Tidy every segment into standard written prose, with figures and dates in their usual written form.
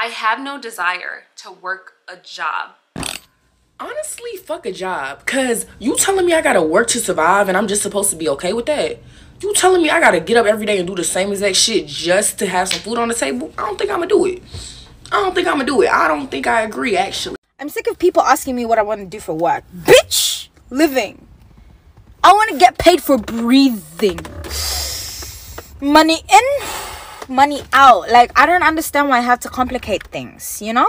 I have no desire to work a job. Honestly, fuck a job. Cause you telling me I gotta work to survive and I'm just supposed to be okay with that? You telling me I gotta get up every day and do the same exact shit just to have some food on the table? I don't think I'ma do it. I don't think I'ma do it. I don't think I agree, actually. I'm sick of people asking me what I want to do for work. Bitch! Living. I want to get paid for breathing. Money in, money out. Like, I don't understand why I have to complicate things, you know?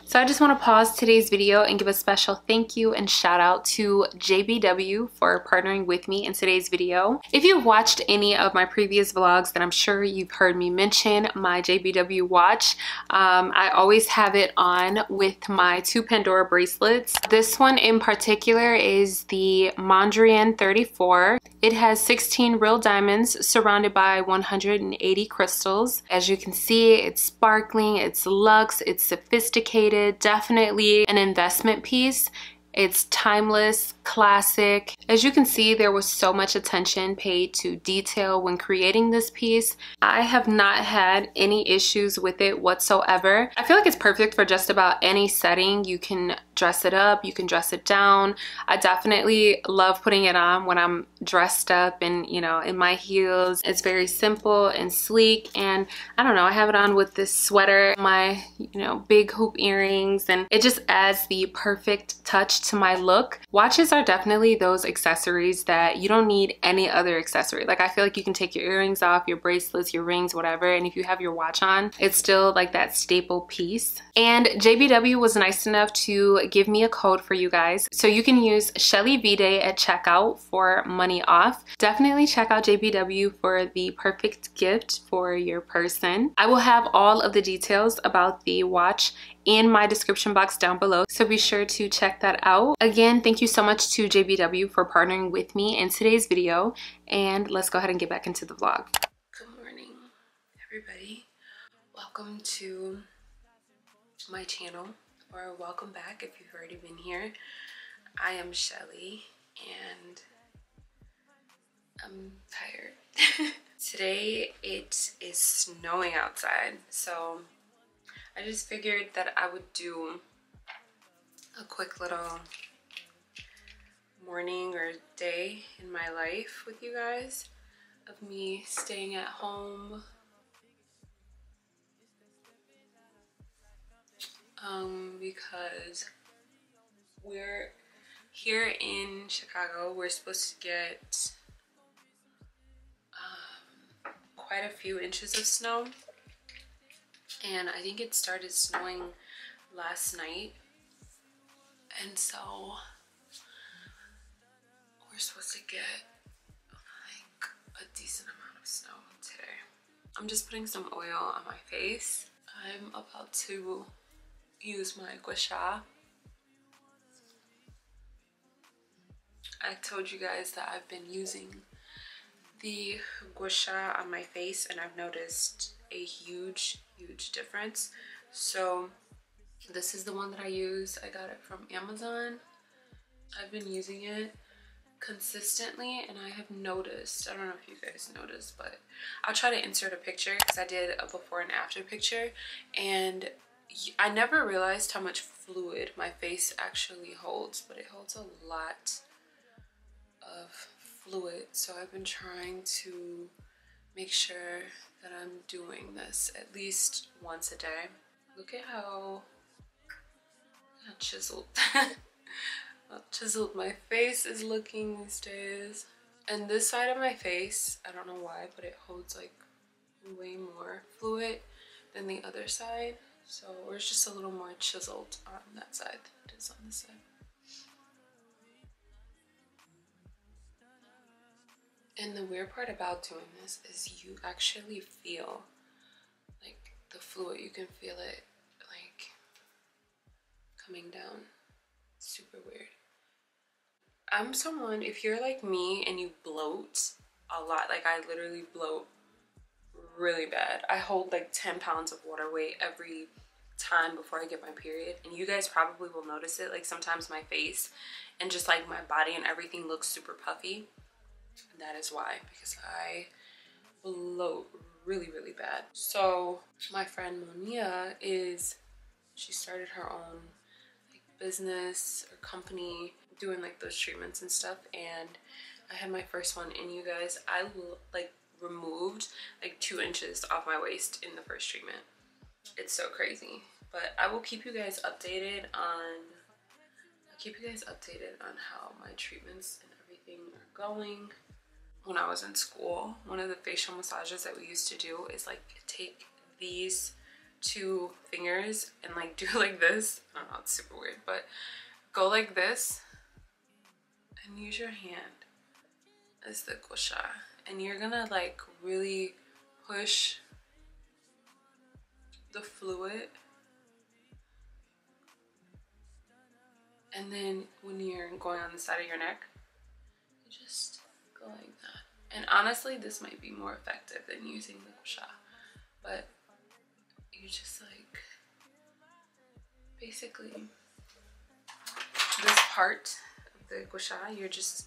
So I just want to pause today's video and give a special thank you and shout out to JBW for partnering with me in today's video. If you've watched any of my previous vlogs, then I'm sure you've heard me mention my JBW watch. I always have it on with my 2 Pandora bracelets. This one in particular is the Mondrian 34. It has 16 real diamonds surrounded by 180 crystals. As you can see, it's sparkling, it's luxe, it's sophisticated, definitely an investment piece. It's timeless, classic. As you can see, there was so much attention paid to detail when creating this piece. I have not had any issues with it whatsoever. I feel like it's perfect for just about any setting. You can dress it up, you can dress it down. I definitely love putting it on when I'm dressed up and, you know, in my heels. It's very simple and sleek, and I don't know, I have it on with this sweater, my, you know, big hoop earrings, and it just adds the perfect touch to my look. Watches are definitely those accessories that you don't need any other accessory. Like, I feel like you can take your earrings off, your bracelets, your rings, whatever, and if you have your watch on, it's still like that staple piece. And JBW was nice enough to give me a code for you guys. So you can use Shelly V-Day at checkout for money off. Definitely check out JBW for the perfect gift for your person. I will have all of the details about the watch in my description box down below, so be sure to check that out. Again, thank you so much to JBW for partnering with me in today's video, and let's go ahead and get back into the vlog. Good morning, everybody. Welcome to my channel, or welcome back if you've already been here. I am Shelly and I'm tired. Today it is snowing outside, so I just figured that I would do a quick little morning or day in my life with you guys of me staying at home. Because we're here in Chicago, we're supposed to get quite a few inches of snow, and I think it started snowing last night, and so we're supposed to get like a decent amount of snow today. I'm just putting some oil on my face. I'm about to use my gua sha. I told you guys that I've been using the gua sha on my face and I've noticed a huge difference. So this is the one that I use. I got it from Amazon. I've been using it consistently and I have noticed, I don't know if you guys noticed, but I'll try to insert a picture because I did a before and after picture, and I never realized how much fluid my face actually holds, but it holds a lot of fluid. So I've been trying to make sure that I'm doing this at least once a day. Look at how chiseled chiseled my face is looking these days. And this side of my face, I don't know why, but it holds like way more fluid than the other side. So it's just a little more chiseled on that side than it is on this side. And the weird part about doing this is you actually feel like the fluid, you can feel it like coming down. Super weird. I'm someone, if you're like me and you bloat a lot, like I literally bloat really bad. I hold like 10 pounds of water weight every time before I get my period, and you guys probably will notice it. Like sometimes my face and just like my body and everything looks super puffy. And that is why, because I bloat really bad. So my friend Monia she started her own like business or company doing like those treatments and stuff, and I had my first one, and you guys, I like removed like 2 inches off my waist in the first treatment. It's so crazy. But I will keep you guys updated on how my treatments and everything are going. When I was in school, one of the facial massages that we used to do is like take these 2 fingers and like do like this. I don't know, it's super weird, but go like this and use your hand as the gua sha, and you're gonna like really push the fluid, and then when you're going on the side of your neck, you just go like that. And honestly, this might be more effective than using the gua sha, but you just like basically this part of the gua sha, it's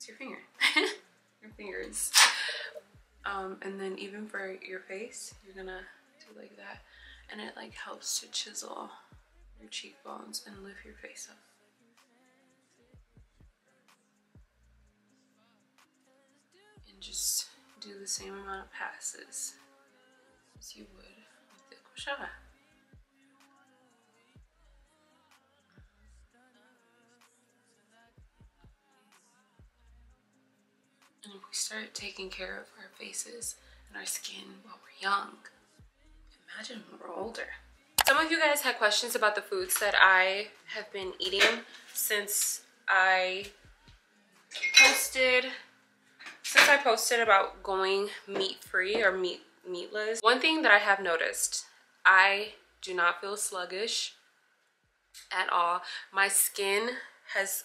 your finger. Your fingers. And then even for your face, you're gonna do like that, and it like helps to chisel your cheekbones and lift your face up. And just do the same amount of passes as you would with the gua sha. And if we start taking care of our faces and our skin while we're young, imagine when we're older. Some of you guys had questions about the foods that I have been eating since I posted about going meat-free or meatless. One thing that I have noticed, I do not feel sluggish at all. My skin has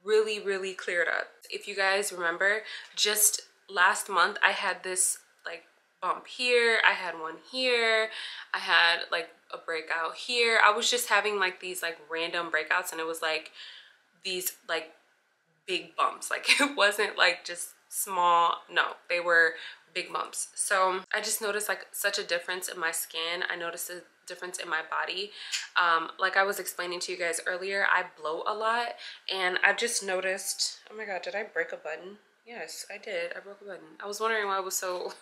really cleared up. If you guys remember, just last month I had this like bump here, I had one here, I had like a breakout here. I was just having like these like random breakouts, and it was like these like big bumps. Like it wasn't like just small, no, they were big bumps. So I just noticed like such a difference in my skin. I noticed a difference in my body. Like I was explaining to you guys earlier, I bloat a lot, and I've just noticed, oh my god, did I break a button? Yes, I did. I broke a button. I was wondering why it was so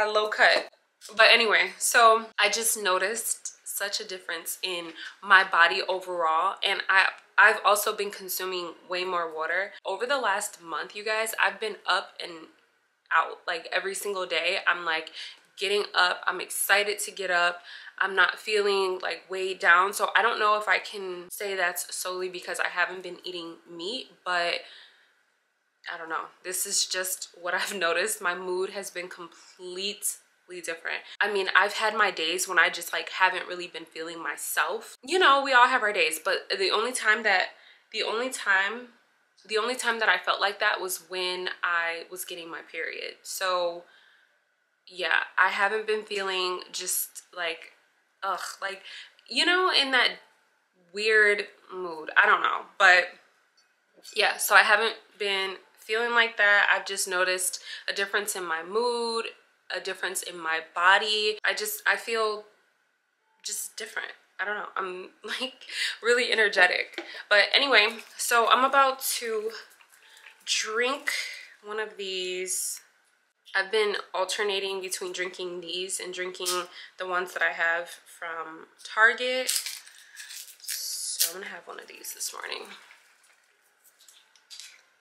low cut. But anyway, so I just noticed such a difference in my body overall, and I've also been consuming way more water. Over the last month, you guys, I've been up and out like every single day. I'm like getting up, I'm excited to get up, I'm not feeling like weighed down. So I don't know if I can say that's solely because I haven't been eating meat, but I don't know. This is just what I've noticed. My mood has been completely different. I mean, I've had my days when I just like haven't really been feeling myself. You know, we all have our days, but the only time that I felt like that was when I was getting my period. So yeah, I haven't been feeling just like, ugh, like, you know, in that weird mood. I don't know, but yeah, so I haven't been feeling like that. I've just noticed a difference in my mood, a difference in my body. I feel just different. I don't know. I'm like really energetic. But anyway, so I'm about to drink one of these. I've been alternating between drinking these and drinking the ones that I have from Target. So I'm gonna have one of these this morning.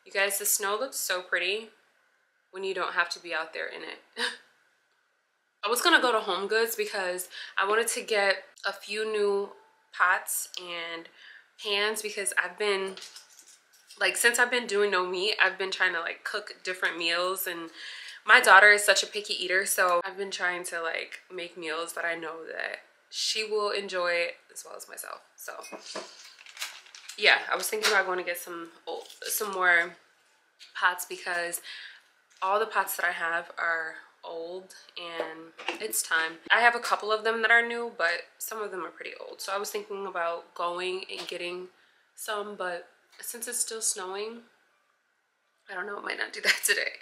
You guys, the snow looks so pretty when you don't have to be out there in it. I was gonna go to Home Goods because I wanted to get a few new pots and pans because I've been, like, since I've been doing no meat, I've been trying to like cook different meals, and my daughter is such a picky eater, so I've been trying to like make meals that I know that she will enjoy as well as myself. So yeah, I was thinking about going to get some more pots because all the pots that I have are old and it's time. I have a couple of them that are new, but some of them are pretty old. So I was thinking about going and getting some, but since it's still snowing, I don't know, I might not do that today.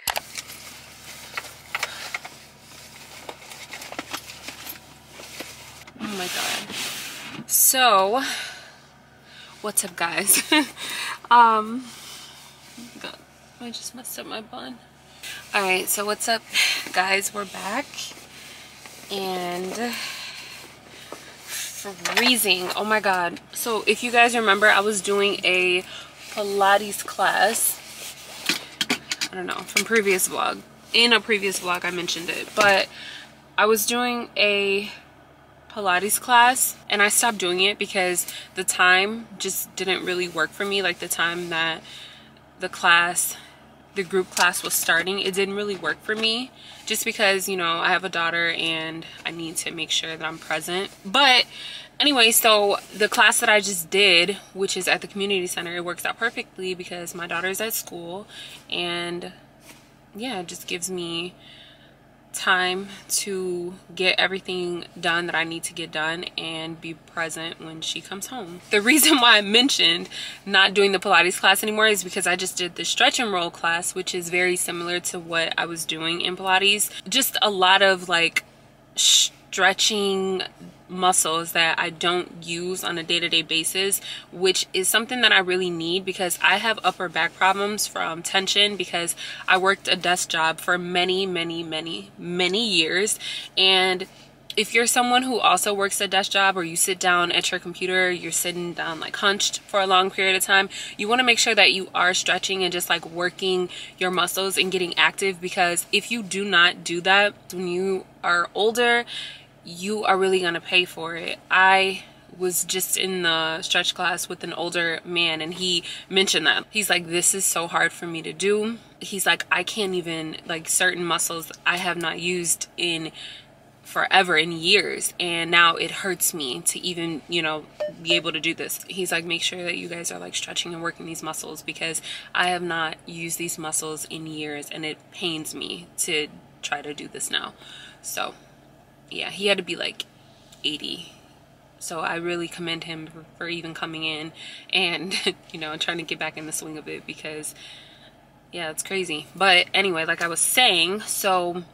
Oh my god. So, what's up guys? God, I just messed up my bun. Alright, so what's up guys? We're back and freezing. Oh my god. So if you guys remember, I was doing a Pilates class. I don't know, from previous vlog. In a previous vlog I mentioned it, but I was doing a Pilates class and I stopped doing it because the time just didn't really work for me. Like the time that the group class was starting, it didn't really work for me just because, you know, I have a daughter and I need to make sure that I'm present. But anyway, so the class that I just did, which is at the community center, it works out perfectly because my daughter's at school, and yeah, it just gives me time to get everything done that I need to get done and be present when she comes home. The reason why I mentioned not doing the Pilates class anymore is because I just did the stretch and roll class, which is very similar to what I was doing in Pilates. Just a lot of like stretching muscles that I don't use on a day-to-day basis, which is something that I really need because I have upper back problems from tension because I worked a desk job for many years. And if you're someone who also works a desk job, or you sit down at your computer, you're sitting down like hunched for a long period of time, you want to make sure that you are stretching and just like working your muscles and getting active, because if you do not do that when you are older, you are really gonna pay for it. I was just in the stretch class with an older man and he mentioned that. He's like, this is so hard for me to do. He's like, I can't even, like, certain muscles I have not used in forever, in years, and now it hurts me to even, you know, be able to do this. He's like, make sure that you guys are like stretching and working these muscles because I have not used these muscles in years and it pains me to try to do this now. So yeah, he had to be like 80. So I really commend him for even coming in and, you know, trying to get back in the swing of it because, yeah, it's crazy. But anyway, like I was saying, so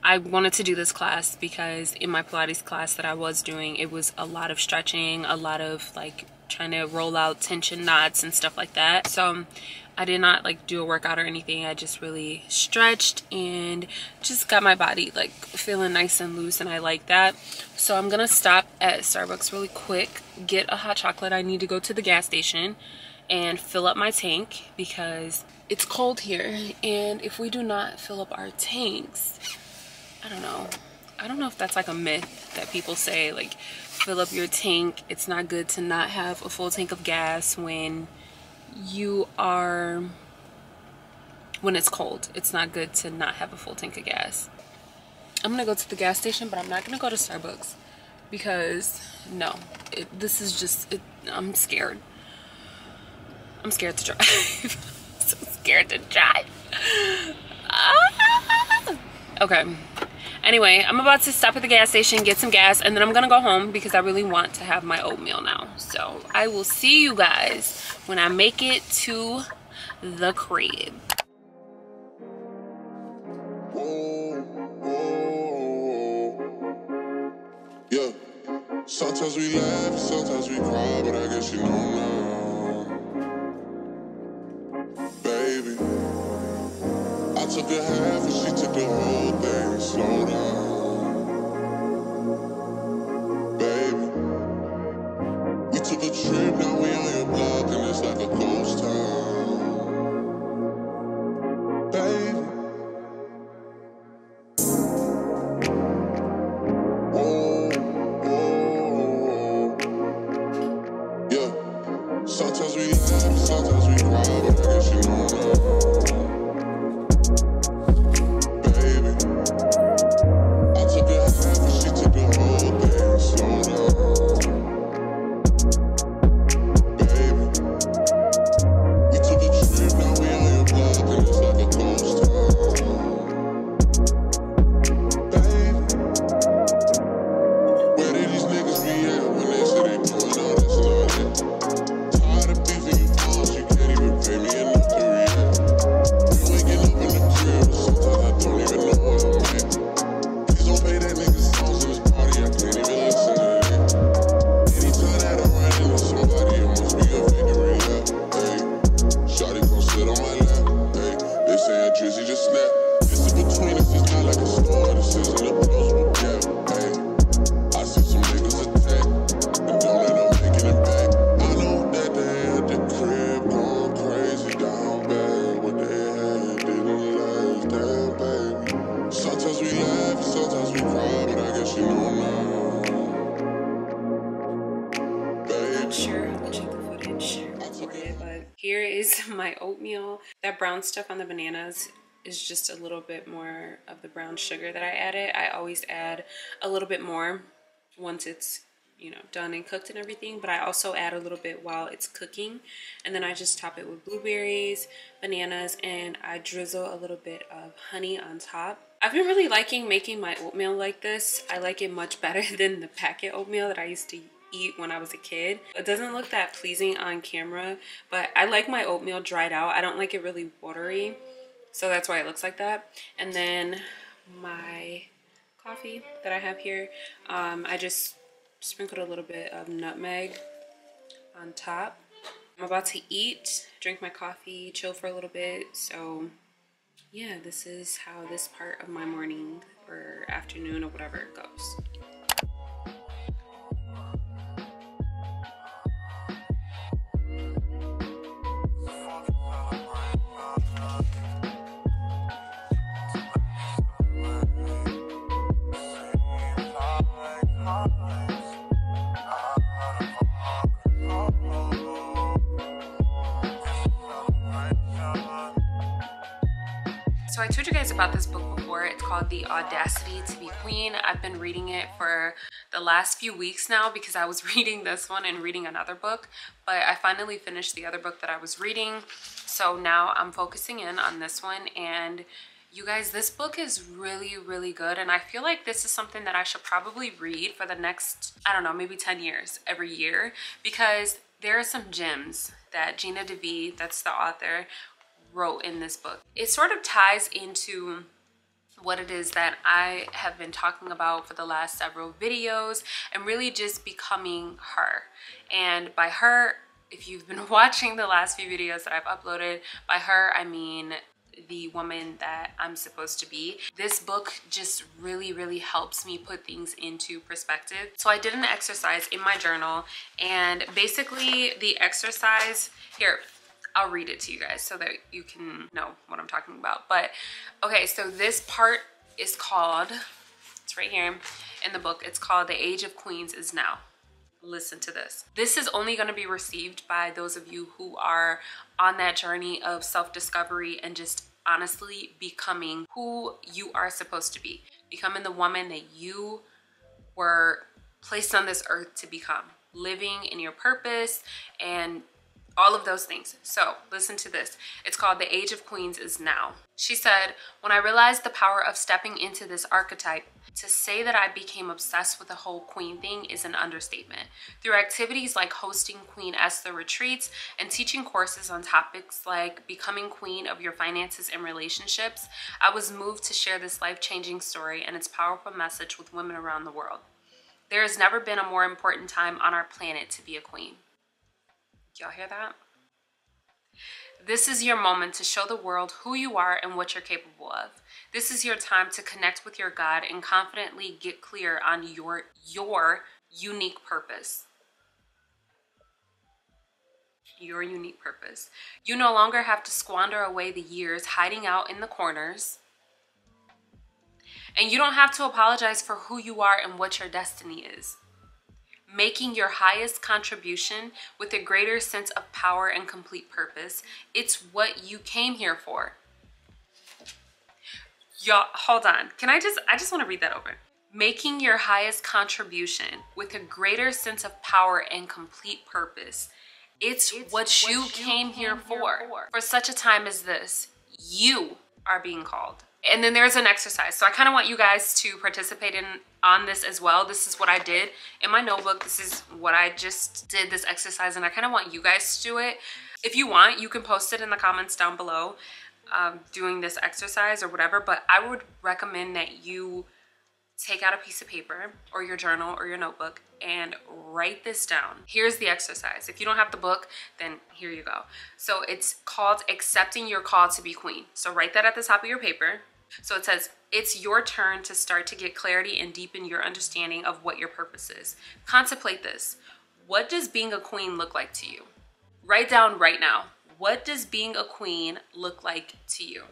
I wanted to do this class because in my Pilates class that I was doing, it was a lot of stretching, a lot of like trying to roll out tension knots and stuff like that. So I did not like do a workout or anything. I just really stretched and just got my body like feeling nice and loose, and I like that. So I'm gonna stop at Starbucks really quick, get a hot chocolate. I need to go to the gas station and fill up my tank because it's cold here, and if we do not fill up our tanks, I don't know if that's like a myth that people say, like fill up your tank. It's not good to not have a full tank of gas when you are when it's cold. It's not good to not have a full tank of gas. I'm gonna go to the gas station, but I'm not gonna go to Starbucks because no, this is just, I'm scared. I'm scared to drive. I'm so scared to drive. Ah! Okay. Anyway, I'm about to stop at the gas station, get some gas, and then I'm gonna go home because I really want to have my oatmeal now. So I will see you guys when I make it to the crib. Yeah, sometimes we laugh, sometimes we cry, but I guess you know now. Baby, I took a half and she took the whole thing. Slow down, baby. We took a trip, now we on your block and it's like a ghost town. Baby, whoa, whoa, yeah. Sometimes we laugh, sometimes we cry, but I guess you know now. Here is my oatmeal. That brown stuff on the bananas is just a little bit more of the brown sugar that I added. I always add a little bit more once it's, you know, done and cooked and everything, but I also add a little bit while it's cooking, and then I just top it with blueberries, bananas, and I drizzle a little bit of honey on top. I've been really liking making my oatmeal like this. I like it much better than the packet oatmeal that I used to eat when I was a kid. It doesn't look that pleasing on camera, but I like my oatmeal dried out. I don't like it really watery, so that's why it looks like that. And then my coffee that I have here, I just sprinkled a little bit of nutmeg on top. I'm about to eat, drink my coffee, chill for a little bit. So yeah, this is how this part of my morning or afternoon or whatever goes. So I told you guys about this book before. It's called The Audacity To Be Queen. I've been reading it for the last few weeks now because I was reading this one and reading another book, but I finally finished the other book that I was reading. So now I'm focusing in on this one, and you guys, this book is really, really good, and I feel like this is something that I should probably read for the next, I don't know, maybe 10 years, every year, because there are some gems that Gina DeVee, that's the author, wrote in this book. It sort of ties into what it is that I have been talking about for the last several videos, and really just becoming her. And by her, if you've been watching the last few videos that I've uploaded, by her I mean the woman that I'm supposed to be. This book just really, really helps me put things into perspective. So I did an exercise in my journal, and basically the exercise, here, I'll read it to you guys so that you can know what I'm talking about. But okay, so this part is called, it's right here in the book, it's called The Age of Queens Is Now. Listen to this. This is only going to be received by those of you who are on that journey of self-discovery and just honestly becoming who you are supposed to be, becoming the woman that you were placed on this earth to become, living in your purpose and all of those things. So listen to this. It's called The Age of Queens Is Now. She said, when I realized the power of stepping into this archetype, to say that I became obsessed with the whole queen thing is an understatement. Through activities like hosting Queen Esther retreats and teaching courses on topics like becoming queen of your finances and relationships, I was moved to share this life-changing story and its powerful message with women around the world. There has never been a more important time on our planet to be a queen. Y'all hear that? This is your moment to show the world who you are and what you're capable of. This is your time to connect with your God and confidently get clear on your unique purpose. Your unique purpose. You no longer have to squander away the years hiding out in the corners. And you don't have to apologize for who you are and what your destiny is. Making your highest contribution with a greater sense of power and complete purpose. It's what you came here for. Y'all, hold on. I just want to read that over. Making your highest contribution with a greater sense of power and complete purpose. It's what you came here for. For such a time as this, you are being called. And then there's an exercise. So I kind of want you guys to participate on this as well. This is what I did in my notebook. This is what I just did, this exercise, and I kind of want you guys to do it. If you want, you can post it in the comments down below, doing this exercise or whatever, but I would recommend that you take out a piece of paper or your journal or your notebook and write this down. Here's the exercise. If you don't have the book, then here you go. So it's called Accepting Your Call to Be Queen. So write that at the top of your paper. So it says, it's your turn to start to get clarity and deepen your understanding of what your purpose is. Contemplate this. What does being a queen look like to you? Write down right now. What does being a queen look like to you?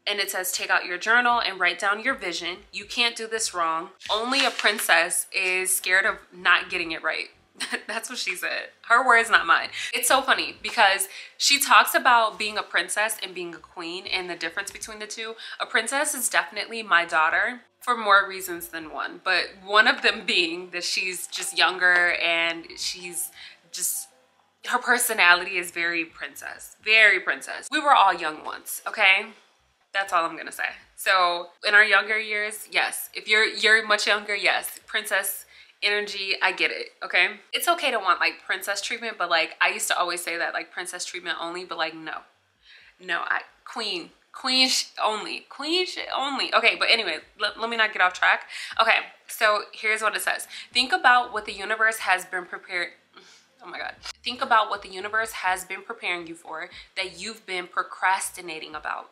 And it says, take out your journal and write down your vision. You can't do this wrong. Only a princess is scared of not getting it right. That's what she said. Her words, not mine. It's so funny because she talks about being a princess and being a queen and the difference between the two. A princess is definitely my daughter for more reasons than one, but one of them being that she's just younger and she's just, her personality is very princess, very princess. We were all young once, okay? That's all I'm gonna say. So in our younger years, yes. If you're much younger, yes. Princess energy, I get it, okay? It's okay to want like princess treatment, but like I used to always say that, like princess treatment only, but like no, queen shit only. Okay, but anyway, let me not get off track. Okay, so here's what it says. Think about what the universe has been prepared. Oh my God. Think about what the universe has been preparing you for that you've been procrastinating about.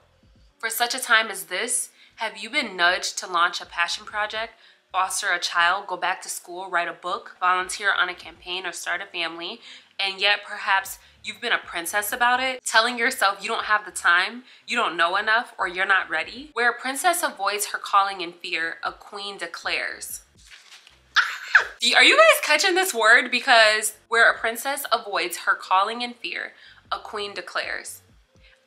For such a time as this, have you been nudged to launch a passion project, foster a child, go back to school, write a book, volunteer on a campaign, or start a family, and yet perhaps you've been a princess about it, telling yourself you don't have the time, you don't know enough, or you're not ready? Where a princess avoids her calling in fear, a queen declares. Are you guys catching this word? Because where a princess avoids her calling in fear, a queen declares.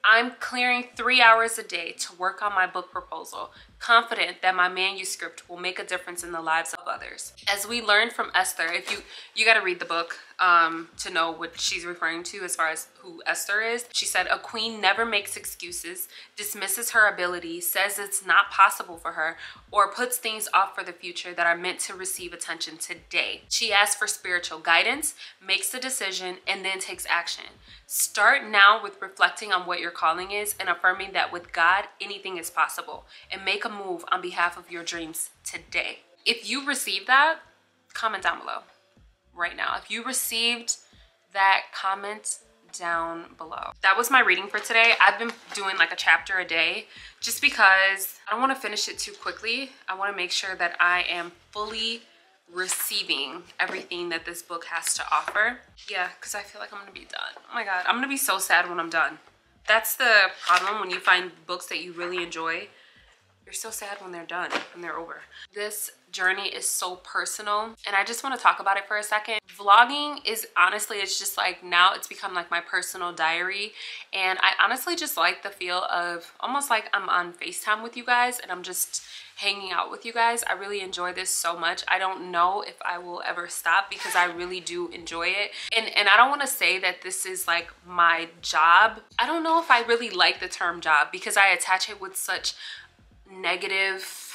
I'm clearing 3 hours a day to work on my book proposal, confident that my manuscript will make a difference in the lives of others. As we learned from Esther, if you got to read the book to know what she's referring to as far as who Esther is. She said, a queen never makes excuses, dismisses her ability, says it's not possible for her, or puts things off for the future that are meant to receive attention today. She asks for spiritual guidance, makes the decision, and then takes action. Start now with reflecting on what your calling is and affirming that with God, anything is possible, and make a move on behalf of your dreams today. If you received that, comment down below right now. If you received that, comment down below. That was my reading for today. I've been doing like a chapter a day just because I don't want to finish it too quickly. I want to make sure that I am fully receiving everything that this book has to offer. Yeah, because I feel like I'm gonna be done. Oh my God, I'm gonna be so sad when I'm done. That's the problem when you find books that you really enjoy You're so sad when they're done, when they're over. This journey is so personal, and I just want to talk about it for a second. Vlogging is honestly, it's just like, now it's become like my personal diary, and I honestly just like the feel of almost like I'm on FaceTime with you guys and I'm just hanging out with you guys. I really enjoy this so much. I don't know if I will ever stop because I really do enjoy it. And I don't want to say that this is like my job. I don't know if I really like the term job because I attach it with such negative,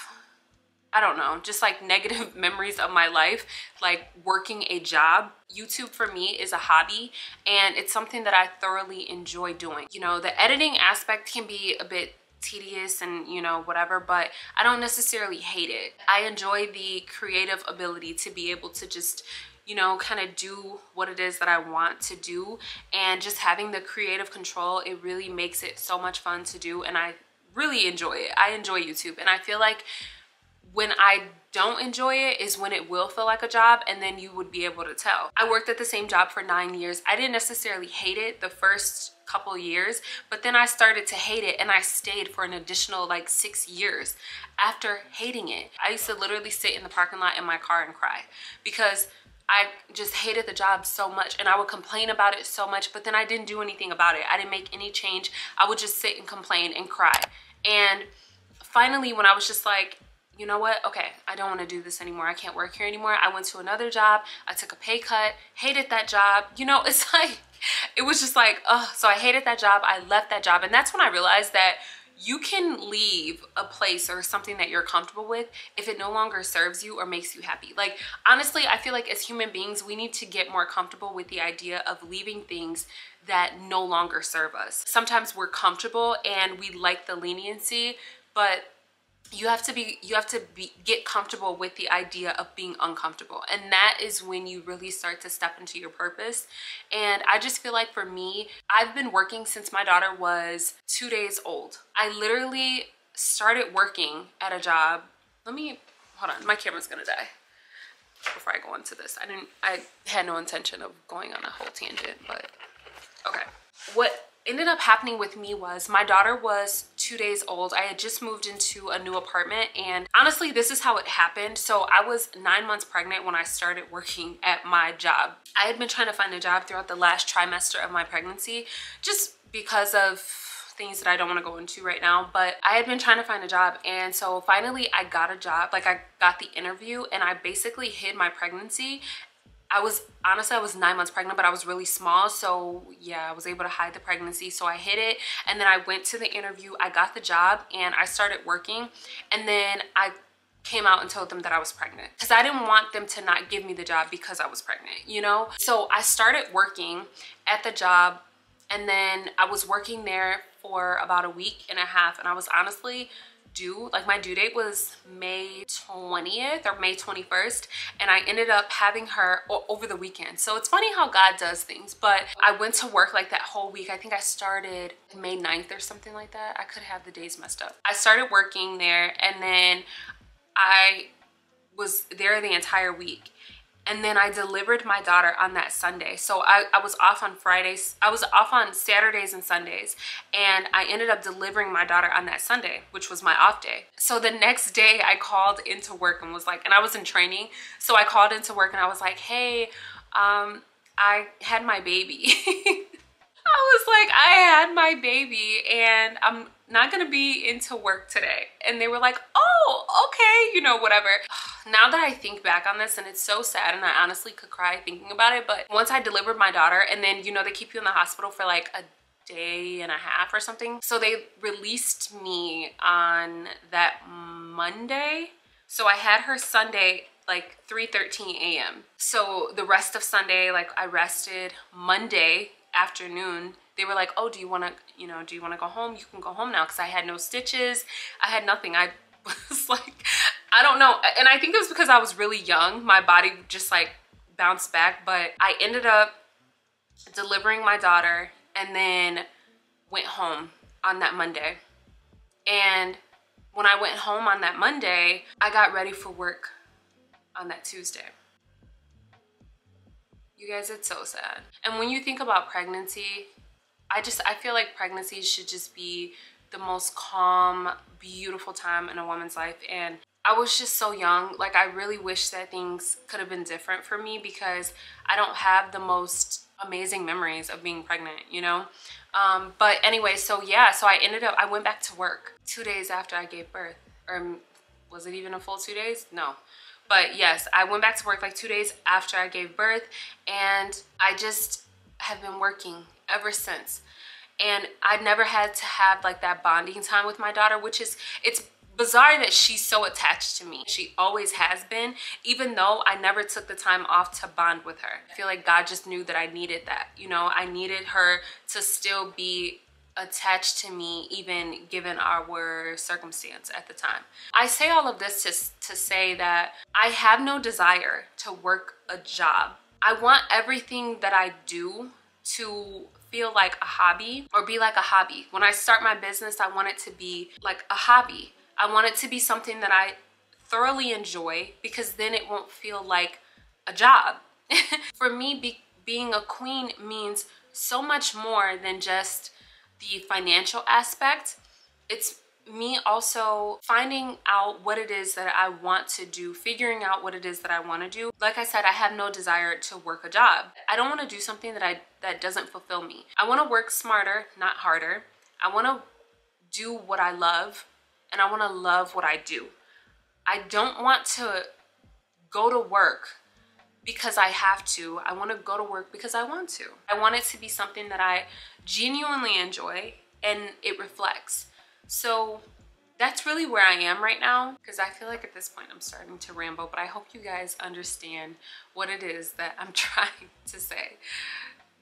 I don't know, just like negative memories of my life, like working a job. YouTube for me is a hobby, and it's something that I thoroughly enjoy doing. You know, the editing aspect can be a bit tedious and, you know, whatever, but I don't necessarily hate it. I enjoy the creative ability to be able to just, you know, kind of do what it is that I want to do, and just having the creative control, it really makes it so much fun to do, and I really enjoy it. I enjoy YouTube, and I feel like when I don't enjoy it is when it will feel like a job, and then you would be able to tell. I worked at the same job for 9 years. I didn't necessarily hate it the first couple years, but then I started to hate it, and I stayed for an additional like 6 years after hating it. I used to literally sit in the parking lot in my car and cry because I just hated the job so much, and I would complain about it so much, but then I didn't do anything about it. I didn't make any change. I would just sit and complain and cry. And finally, when I was just like, you know what? Okay, I don't want to do this anymore. I can't work here anymore. I went to another job. I took a pay cut, hated that job. You know, it's like, it was just like, oh, so I hated that job. I left that job. And that's when I realized that you can leave a place or something that you're comfortable with if it no longer serves you or makes you happy. Like, honestly, I feel like as human beings, we need to get more comfortable with the idea of leaving things that no longer serve us. Sometimes we're comfortable and we like the leniency, but you have to get comfortable with the idea of being uncomfortable, and that is when you really start to step into your purpose. And I just feel like for me, I've been working since my daughter was 2 days old. I literally started working at a job. Hold on, my camera's gonna die before I go into this. I had no intention of going on a whole tangent, but okay. What ended up happening with me was my daughter was 2 days old. I had just moved into a new apartment, and honestly, this is how it happened. So I was 9 months pregnant when I started working at my job. I had been trying to find a job throughout the last trimester of my pregnancy just because of things that I don't want to go into right now, but I had been trying to find a job, and so finally I got a job. Like, I got the interview, and I basically hid my pregnancy. I was 9 months pregnant, but I was really small. So yeah, I was able to hide the pregnancy. So I hid it. And then I went to the interview. I got the job and I started working. And then I came out and told them that I was pregnant because I didn't want them to not give me the job because I was pregnant, you know? So I started working at the job, and then I was working there for about a week and a half. And I was honestly my due date was May 20th or May 21st, and I ended up having her over the weekend. So it's funny how God does things, but I went to work like that whole week. I think I started May 9th or something like that. I could have the days messed up. I started working there, and then I was there the entire week. And then I delivered my daughter on that Sunday. So I was off on Fridays. I was off on Saturdays and Sundays. And I ended up delivering my daughter on that Sunday, which was my off day. So the next day I called into work and was like, and I was in training. So I called into work and I was like, hey, I had my baby. I was like, I had my baby and I'm not gonna be into work today. And they were like, oh, okay, you know, whatever. Now that I think back on this, and it's so sad, and I honestly could cry thinking about it, but once I delivered my daughter, and then, you know, they keep you in the hospital for like a day and a half or something. So they released me on that Monday. So I had her Sunday like 3:13 a.m. So the rest of Sunday, like, I rested. Monday afternoon, they were like, oh, do you want to go home? You can go home now, because I had no stitches. I had nothing. I was like, I don't know. And I think it was because I was really young. My body just like bounced back. But I ended up delivering my daughter and then went home on that Monday. And when I went home on that Monday, I got ready for work on that Tuesday. You guys, it's so sad. And when you think about pregnancy, I feel like pregnancy should just be the most calm, beautiful time in a woman's life. And I was just so young. Like, I really wish that things could have been different for me because I don't have the most amazing memories of being pregnant, you know? But anyway, so yeah, so I went back to work 2 days after I gave birth. Or was it even a full 2 days? No. But yes, I went back to work like 2 days after I gave birth, and I just have been working ever since. And I never had to have like that bonding time with my daughter, which is, it's bizarre that she's so attached to me. She always has been, even though I never took the time off to bond with her. I feel like God just knew that I needed that. You know, I needed her to still be attached to me, even given our circumstance at the time. I say all of this to say that I have no desire to work a job. I want everything that I do to feel like a hobby or be like a hobby. When I start my business, I want it to be like a hobby. I want it to be something that I thoroughly enjoy, because then it won't feel like a job. For me, being a queen means so much more than just the financial aspect. It's me also finding out what it is that I want to do, figuring out what it is that I want to do. Like I said, I have no desire to work a job. I don't want to do something that doesn't fulfill me. I want to work smarter, not harder. I want to do what I love, and I want to love what I do. I don't want to go to work because I have to. I want to go to work because I want to. I want it to be something that I genuinely enjoy and it reflects. So that's really where I am right now, because I feel like at this point I'm starting to ramble, but I hope you guys understand what it is that I'm trying to say,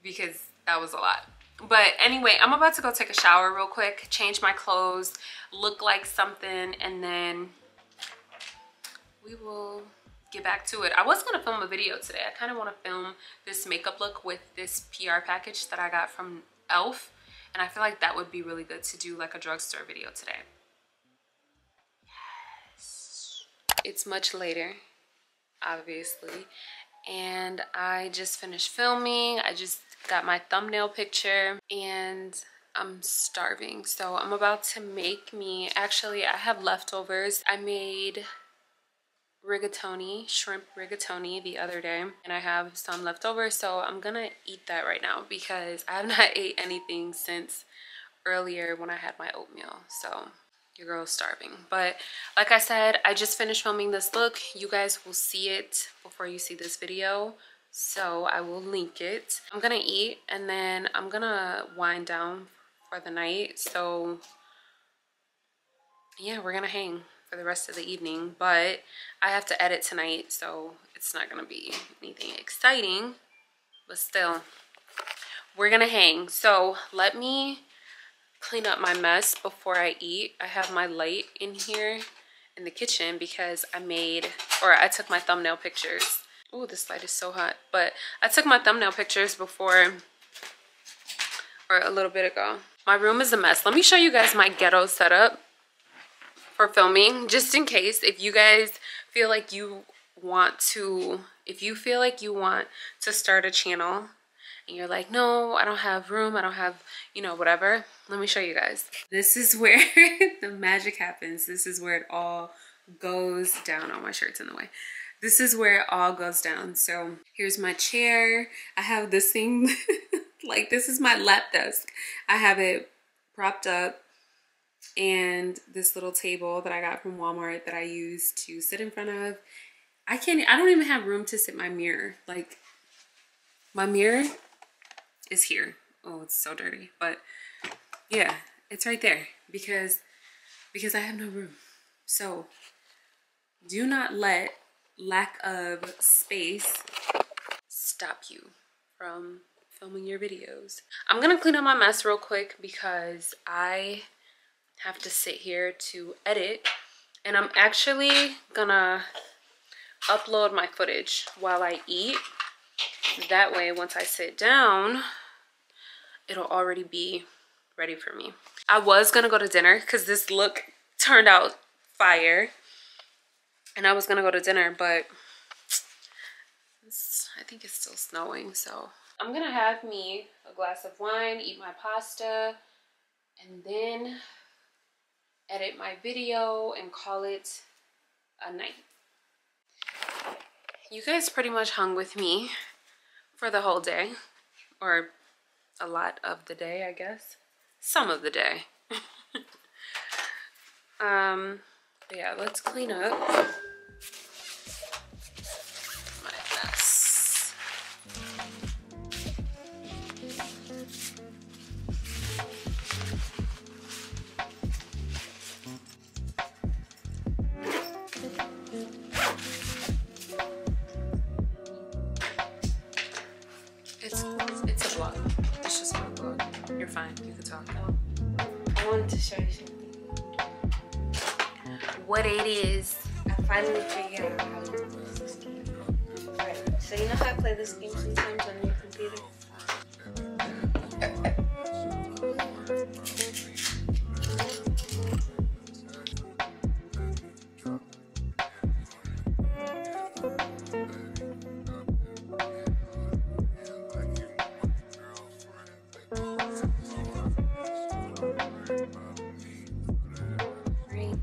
because that was a lot. But anyway, I'm about to go take a shower real quick, change my clothes, look like something, and then we will get back to it. I was gonna film a video today. I kind of want to film this makeup look with this PR package that I got from e.l.f. And I feel like that would be really good to do like a drugstore video today. Yes. It's much later, obviously. And I just finished filming. I just got my thumbnail picture and I'm starving. So I'm about to make me, actually I have leftovers. I made rigatoni, shrimp rigatoni the other day, and I have some left over, so I'm gonna eat that right now because I have not ate anything since earlier when I had my oatmeal. So your girl's starving. But like I said, I just finished filming this look. You guys will see it before you see this video, so I will link it. I'm gonna eat and then I'm gonna wind down for the night. So yeah, we're gonna hang for the rest of the evening, but I have to edit tonight, so it's not gonna be anything exciting, but still, we're gonna hang. So let me clean up my mess before I eat. I have my light in here in the kitchen because I took my thumbnail pictures. Oh, this light is so hot, but I took my thumbnail pictures before, or a little bit ago. My room is a mess. Let me show you guys my ghetto setup for filming, just in case if you guys feel like you want to, start a channel and you're like, no, I don't have room, I don't have, you know, whatever. Let me show you guys. This is where the magic happens. This is where it all goes down. Oh, my shirt's in the way. This is where it all goes down. So here's my chair. I have this thing, like this is my lap desk. I have it propped up, and this little table that I got from Walmart that I use to sit in front of. I don't even have room to sit my mirror. Like, my mirror is here. Oh, it's so dirty, but yeah, it's right there because I have no room. So do not let lack of space stop you from filming your videos. I'm gonna clean up my mess real quick because I have to sit here to edit, and I'm actually gonna upload my footage while I eat. That way, once I sit down, it'll already be ready for me. I was gonna go to dinner because this look turned out fire, and I was gonna go to dinner, but I think it's still snowing, so I'm gonna have me a glass of wine, eat my pasta, and then edit my video and call it a night. You guys pretty much hung with me for the whole day, or a lot of the day, I guess. Some of the day. But yeah, let's clean up my mess. It's a vlog. It's just a vlog. You're fine. You can talk. I wanted to show you something. What it is. I finally figured out how to play this game. Alright, so you know how I play this game sometimes on your computer?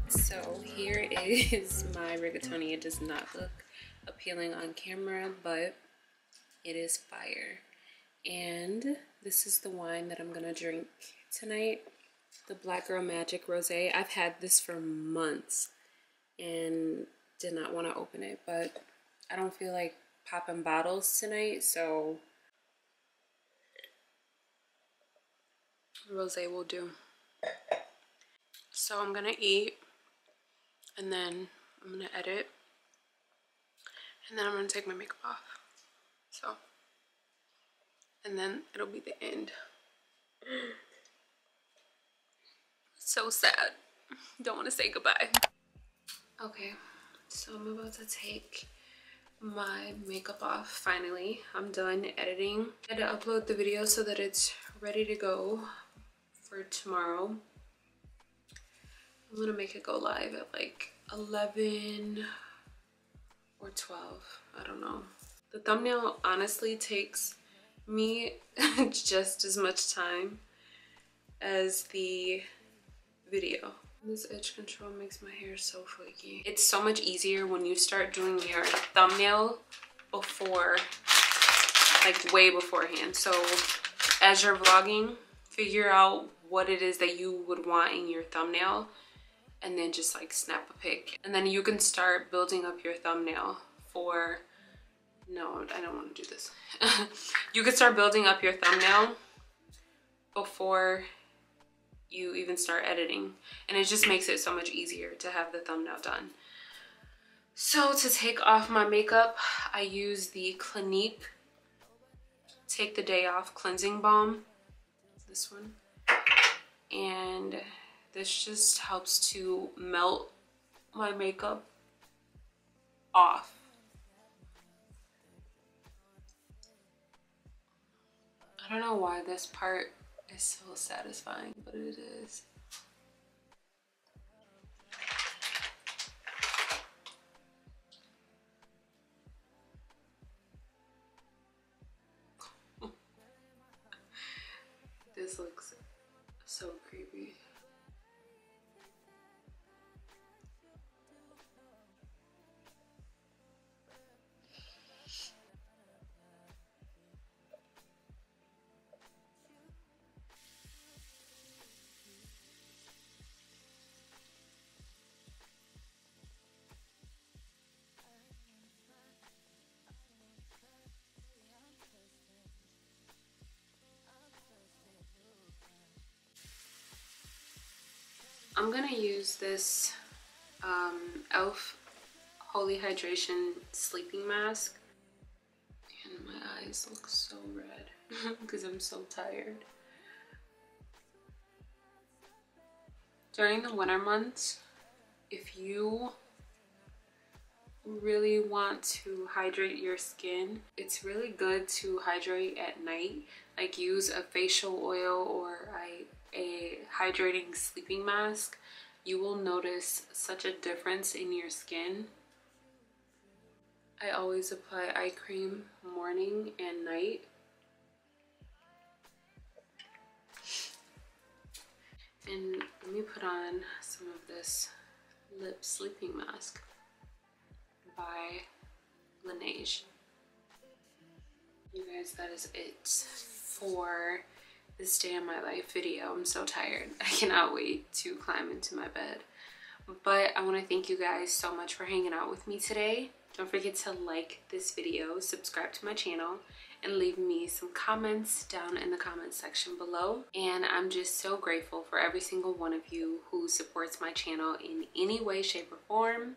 So here is my rigatoni. It does not look appealing on camera, but it is fire. And this is the wine that I'm gonna drink tonight, the Black Girl Magic Rosé. I've had this for months and did not want to open it, but I don't feel like popping bottles tonight, so rosé will do. So I'm gonna eat, and then I'm gonna edit, and then I'm gonna take my makeup off. So, and then it'll be the end. So sad. Don't want to say goodbye. Okay, so I'm about to take my makeup off finally. I'm done editing. I had to upload the video so that it's ready to go for tomorrow. I'm gonna make it go live at like 11 or 12, I don't know. The thumbnail honestly takes me just as much time as the video. This edge control makes my hair so flaky. It's so much easier when you start doing your thumbnail before, like way beforehand. So as you're vlogging, figure out what it is that you would want in your thumbnail, and then just like snap a pic. And then you can start building up your thumbnail for, no, I don't want to do this. You can start building up your thumbnail before you even start editing, and it just makes it so much easier to have the thumbnail done. So to take off my makeup, I use the Clinique Take the Day Off Cleansing Balm, this one, and this just helps to melt my makeup off. I don't know why this part is so satisfying, but it is. This looks so creepy. I'm gonna use this e.l.f. Holy Hydration Sleeping Mask. And my eyes look so red because I'm so tired. During the winter months, if you really want to hydrate your skin, it's really good to hydrate at night. Like use a facial oil or a hydrating sleeping mask. You will notice such a difference in your skin. I always apply eye cream morning and night. And let me put on some of this lip sleeping mask by Laneige. You guys, that is it for this day in my life video. I'm so tired. I cannot wait to climb into my bed. But I want to thank you guys so much for hanging out with me today. Don't forget to like this video, subscribe to my channel, and leave me some comments down in the comment section below. And I'm just so grateful for every single one of you who supports my channel in any way, shape, or form.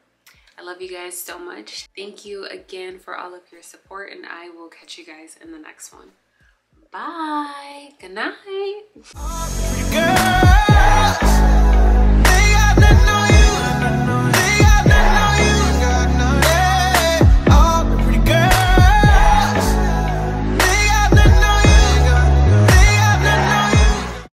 I love you guys so much. Thank you again for all of your support, and I will catch you guys in the next one. Bye. Good night.